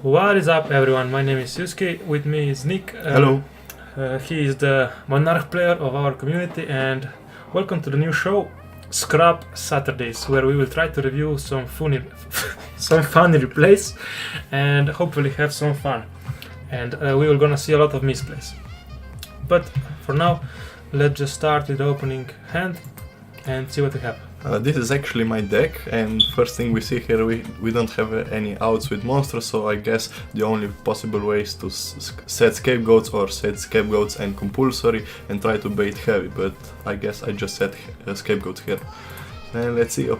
What is up, everyone? My name is Yusuke. With me is Nick. Hello. He is the Monarch player of our community, and welcome to the new show, Scrap Saturdays, where we will try to review some funny replays and hopefully have some fun. And we are gonna see a lot of misplays. But for now, let's just start with the opening hand and see what we have. This is actually my deck, and first thing we see here, we don't have any outs with monsters, so I guess the only possible way is to set scapegoats or set scapegoats and compulsory and try to bait heavy, but I guess I just set scapegoats here. And let's see.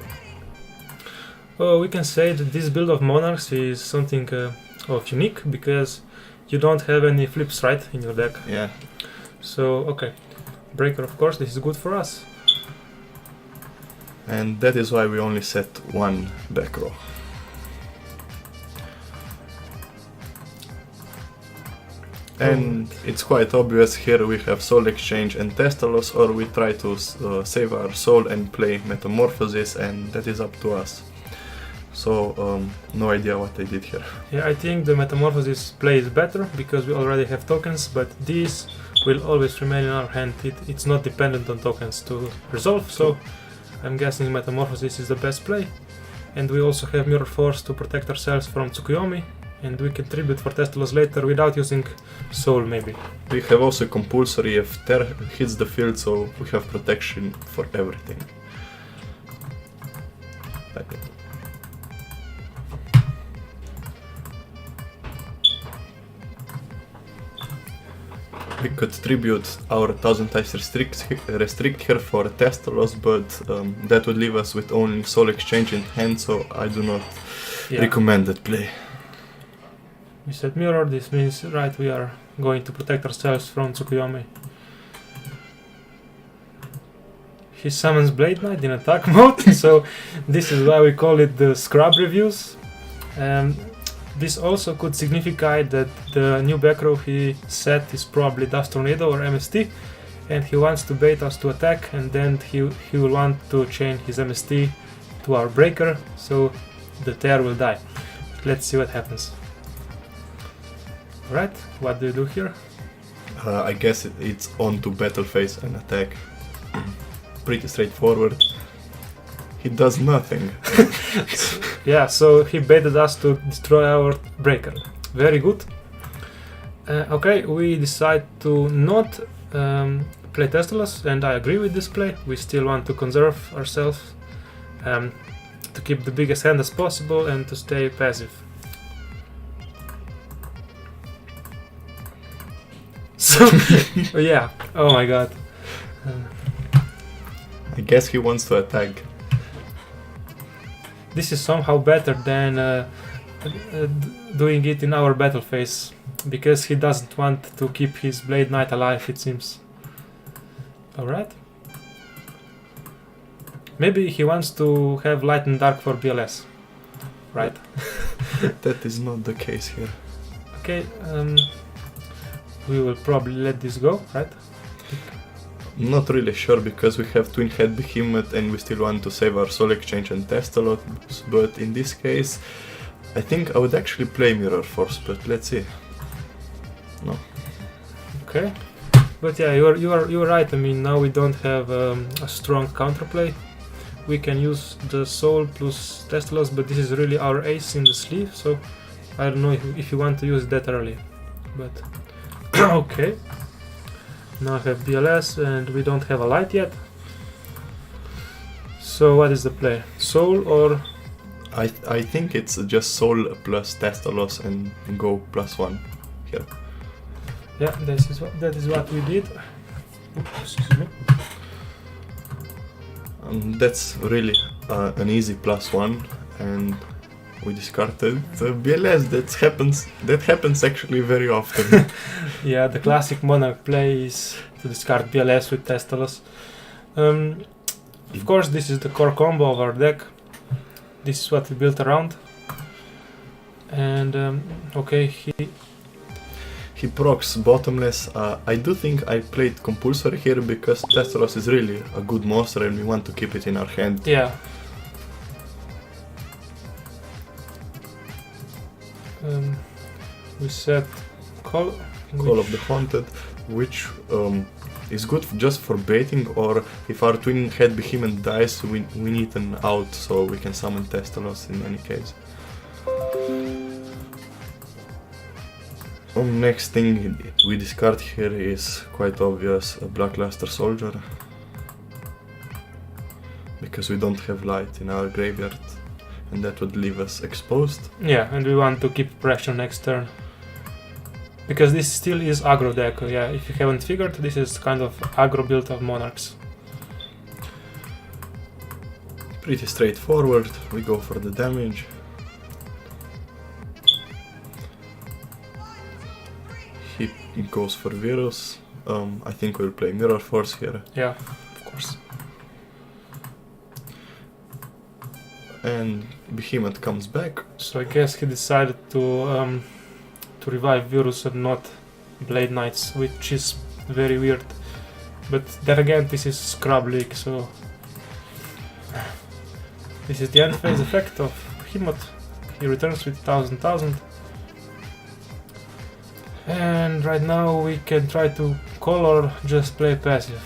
We can say that this build of Monarchs is something of unique, because you don't have any flips, right, in your deck. Yeah. So, okay. Breaker, of course, this is good for us. And that is why we only set one back row. And it's quite obvious here we have Soul Exchange and Testalos, or we try to save our soul and play Metamorphosis, and that is up to us. So, no idea what I did here. Yeah, I think the Metamorphosis play is better, because we already have tokens, but these will always remain in our hand. It's not dependent on tokens to resolve, so I'm guessing Metamorphosis is the best play. And we also have Mirror Force to protect ourselves from Tsukuyomi, and we can tribute for Testalos later without using Soul, maybe. We have also Compulsory if Terra hits the field, so we have protection for everything. Like it. We could tribute our 1000 times restrict here for Testalos, but that would leave us with only Soul Exchange in hand, so I do not recommend that play. We set Mirror, this means, right, we are going to protect ourselves from Tsukuyomi. He summons Blade Knight in attack mode, so this is why we call it the Scrub Reviews. This also could signify that the new back row he set is probably Dust Tornado or MST, and he wants to bait us to attack, and then he will want to chain his MST to our breaker, so the Tear will die. Let's see what happens. Alright, what do you do here? I guess it's on to battle phase and attack. Pretty straightforward. He does nothing. Yeah, so he baited us to destroy our breaker. Very good. Okay, we decide to not play Testalos, and I agree with this play. We still want to conserve ourselves, to keep the biggest hand as possible and to stay passive. So, yeah, oh my god. I guess he wants to attack. This is somehow better than doing it in our battle phase, because he doesn't want to keep his Blade Knight alive, it seems. Alright. Maybe he wants to have Light and Dark for BLS. Right? That is not the case here. Okay, we will probably let this go, right? Not really sure, because we have Twin Head Behemoth and we still want to save our Soul Exchange and Testalos, but in this case I think I would actually play Mirror Force, but let's see. No. Okay. But yeah, you are right. I mean, now we don't have a strong counterplay. We can use the Soul plus Testalos, but this is really our ace in the sleeve, so I don't know if you want to use that early. But okay. Now I have BLS and we don't have a light yet. So what is the play? Soul or? I think it's just Soul plus Testalos and go +1 here. Yeah, that is what we did. Oops, excuse me. That's really an easy +1, and we discarded the BLS. That happens actually very often. Yeah, the classic Monarch play is to discard BLS with Testalos. Of course, this is the core combo of our deck. This is what we built around. And okay, he procs bottomless. I do think I played Compulsory here because Testalos is really a good monster and we want to keep it in our hand. Yeah. we set Call of the Haunted, which is good just for baiting, or if our twin head behemoth dies, we need an out so we can summon Testalos in any case. Next thing we discard here is quite obvious, a Blackluster Soldier, because we don't have light in our graveyard and that would leave us exposed. Yeah, and we want to keep pressure next turn. Because this still is aggro deck, yeah, if you haven't figured, this is kind of aggro build of Monarchs. Pretty straightforward, we go for the damage. He goes for Virus. I think we'll play Mirror Force here. Yeah, of course. And Behemoth comes back. So I guess he decided to revive Virus and not Blade Knights, which is very weird. But then again, this is Scrub League, so this is the end phase effect of Behemoth. He returns with 1000,000. And right now we can try to call or just play passive.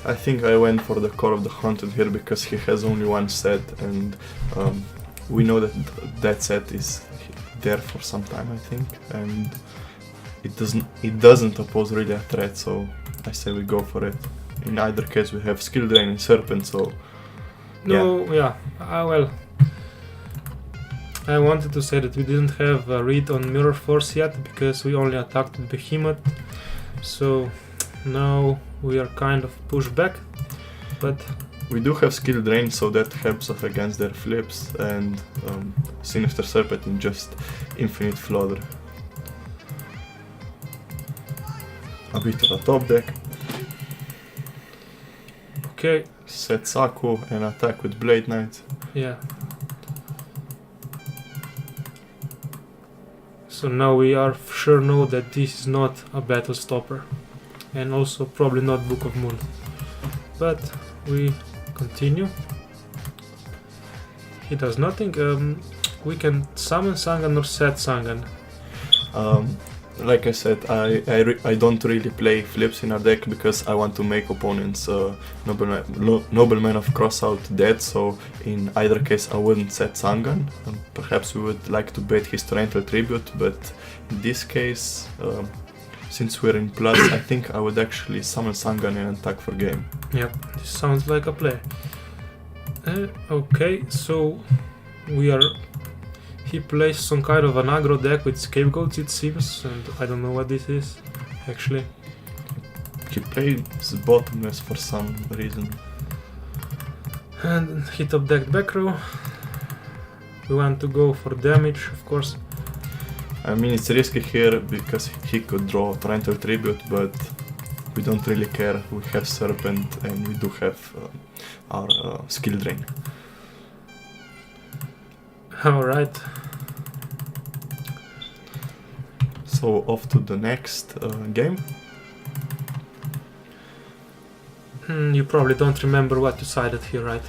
I think I went for the Core of the Haunted here because he has only one set, and we know that that set is there for some time, I think, and it doesn't oppose really a threat, so I say we go for it. In either case we have Skill Drain and Serpent, so no, yeah, well, I wanted to say that we didn't have a read on Mirror Force yet because we only attacked with Behemoth, so now we are kind of pushed back, but we do have Skill Drain, so that helps us against their flips, and Sinister Serpent in just infinite fodder. A bit of a top deck. Okay. Set Saku and attack with Blade Knight. Yeah. So now we are sure know that this is not a battle stopper, and also probably not Book of Moon. But we continue. He does nothing. We can summon Sangan or set Sangan. Like I said, I don't really play flips in our deck because I want to make opponents Nobleman of Crossout dead, so in either case I wouldn't set Sangan. Perhaps we would like to bait his Torrential Tribute, but in this case, since we're in plus, I think I would actually summon Sangan and attack for game. Yep, this sounds like a play. Okay, so he plays some kind of an aggro deck with Scapegoats, it seems, and I don't know what this is, actually. He plays Bottomless for some reason. And he top decked back row. We want to go for damage, of course. I mean, it's risky here because he could draw Torrential Tribute, but we don't really care. We have Serpent and we do have our Skill Drain. Alright. So off to the next game. You probably don't remember what you sided here, right?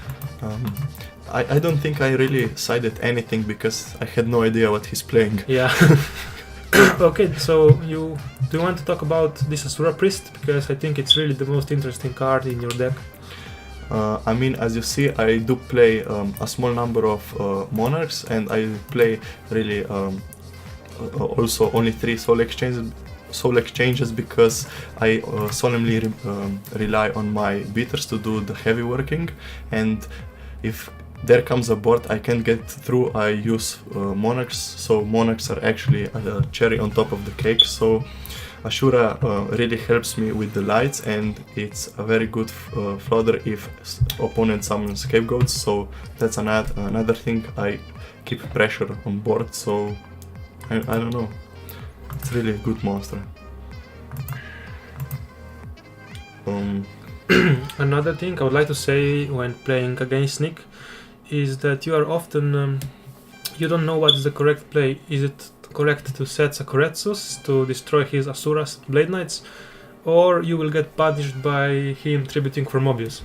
I don't think I really sided anything because I had no idea what he's playing. Yeah. Okay, so do you want to talk about this Asura Priest? Because I think it's really the most interesting card in your deck. I mean, as you see, I do play a small number of Monarchs, and I play really also only 3 soul exchanges because I solemnly rely on my beaters to do the heavy working, and if there comes a board I can't get through, I use Monarchs, so Monarchs are actually a cherry on top of the cake. So Ashura really helps me with the lights, and it's a very good fodder if opponent summons Scapegoats, so that's another thing. I keep pressure on board, so I don't know, it's really a good monster. Another thing I would like to say when playing against Nick is that you are often you don't know what is the correct play. Is it correct to set Sakuretsus to destroy his Asura's Blade Knights, or you will get punished by him tributing for Mobius?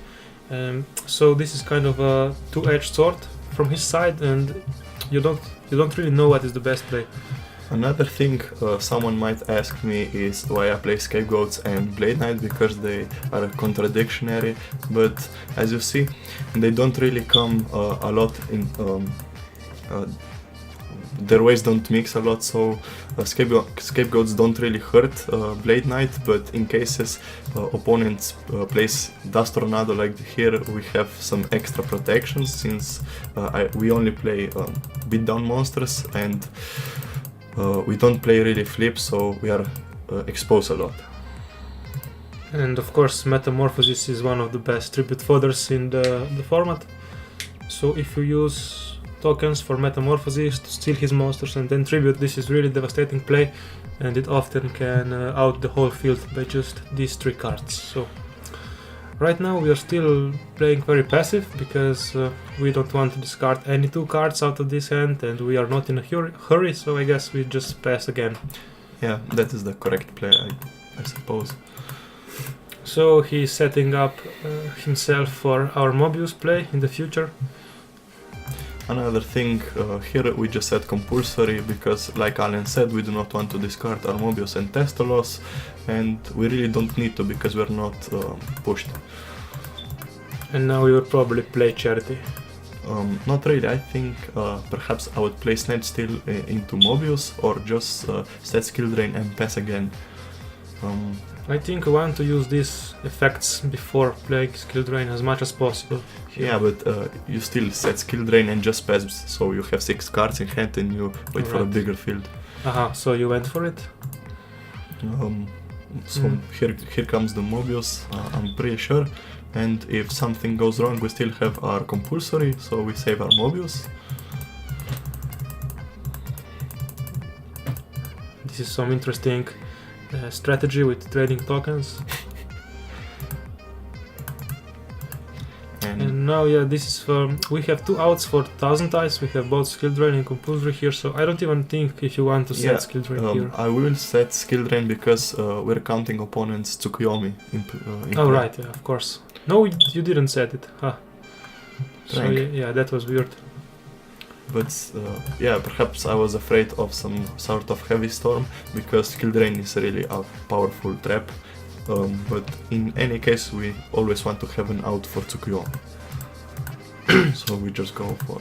So this is kind of a two-edged sword from his side, and you don't really know what is the best play. Another thing someone might ask me is why I play Scapegoats and Blade Knight, because they are contradictory, but as you see, they don't really come a lot in their ways don't mix a lot, so Scapegoats don't really hurt Blade Knight, but in cases opponents place Dust Tornado like here, we have some extra protections, since we only play beatdown monsters and we don't play really flips, so we are exposed a lot. And of course Metamorphosis is one of the best tribute fodders in the format, so if you use tokens for Metamorphosis to steal his monsters and then tribute, this is really devastating play, and it often can out the whole field by just these 3 cards. So right now we are still playing very passive, because we don't want to discard any 2 cards out of this hand, and we are not in a hurry, so I guess we just pass again. Yeah, that is the correct play, I suppose. So he's setting up himself for our Mobius play in the future. Another thing, here we just set compulsory, because like Alan said, we do not want to discard our Mobius and Testalos, and we really don't need to, because we're not pushed. And now we will probably play Charity. Not really, I think perhaps I would play Snatch Steal into Mobius, or just set Skill Drain and pass again. I think I want to use these effects before playing Skill Drain as much as possible. Yeah, but you still set Skill Drain and just pass, so you have 6 cards in hand and you wait for a bigger field. So you went for it? Here comes the Mobius, I'm pretty sure, and if something goes wrong we still have our compulsory, so we save our Mobius. This is some interesting strategy with trading tokens. And now, yeah, this is we have 2 outs for 1000 eyes. We have both Skill Drain and Compulsory here, so I don't even think if you want to set Skill Drain here. I will set Skill Drain because we're counting opponents Tsukuyomi. Right, yeah, of course. No, you didn't set it. So yeah, that was weird. But yeah, perhaps I was afraid of some sort of heavy storm, because Skill Drain is really a powerful trap. But in any case, we always want to have an out for Tsukuyomi. So we just go for...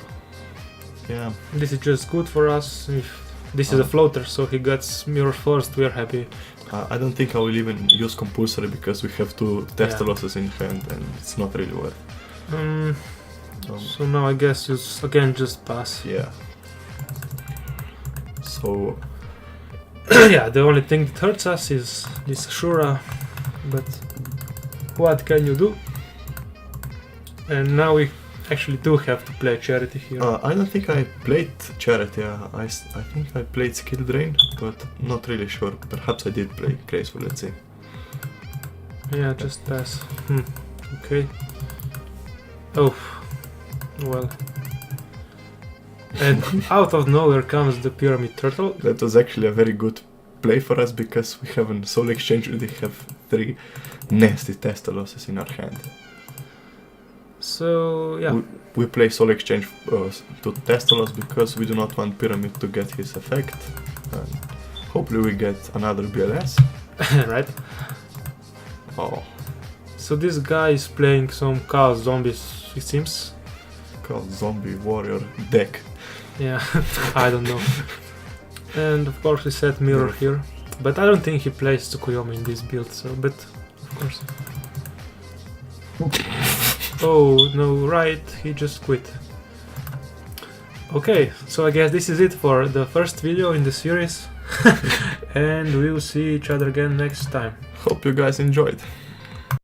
Yeah. This is just good for us. If this is a floater, so he gets mirror first, we are happy. I don't think I will even use compulsory, because we have 2 Testalosses in hand and it's not really worth. So now I guess you again just pass. Yeah. So... Yeah, the only thing that hurts us is this Ashura, but what can you do? And now we actually do have to play Charity here. I don't think I played Charity, I think I played Skill Drain, but not really sure. Perhaps I did play Graceful, let's see. Yeah, just pass. Okay. Oh, well. And out of nowhere comes the Pyramid Turtle. That was actually a very good play for us, because we have a Soul Exchange, we have 3 nasty Testalosses in our hand. So, yeah. We play Soul Exchange to Testalos, because we do not want Pyramid to get his effect. And hopefully we get another BLS. Right. Oh. So this guy is playing some Chaos Zombies, it seems. Chaos Zombie Warrior deck. Yeah, I don't know. And of course we set Mirror here. But I don't think he plays Tsukuyomi in this build, so, but of course. Oh, no, right, he just quit. Okay, so I guess this is it for the first video in the series. And we will see each other again next time. Hope you guys enjoyed.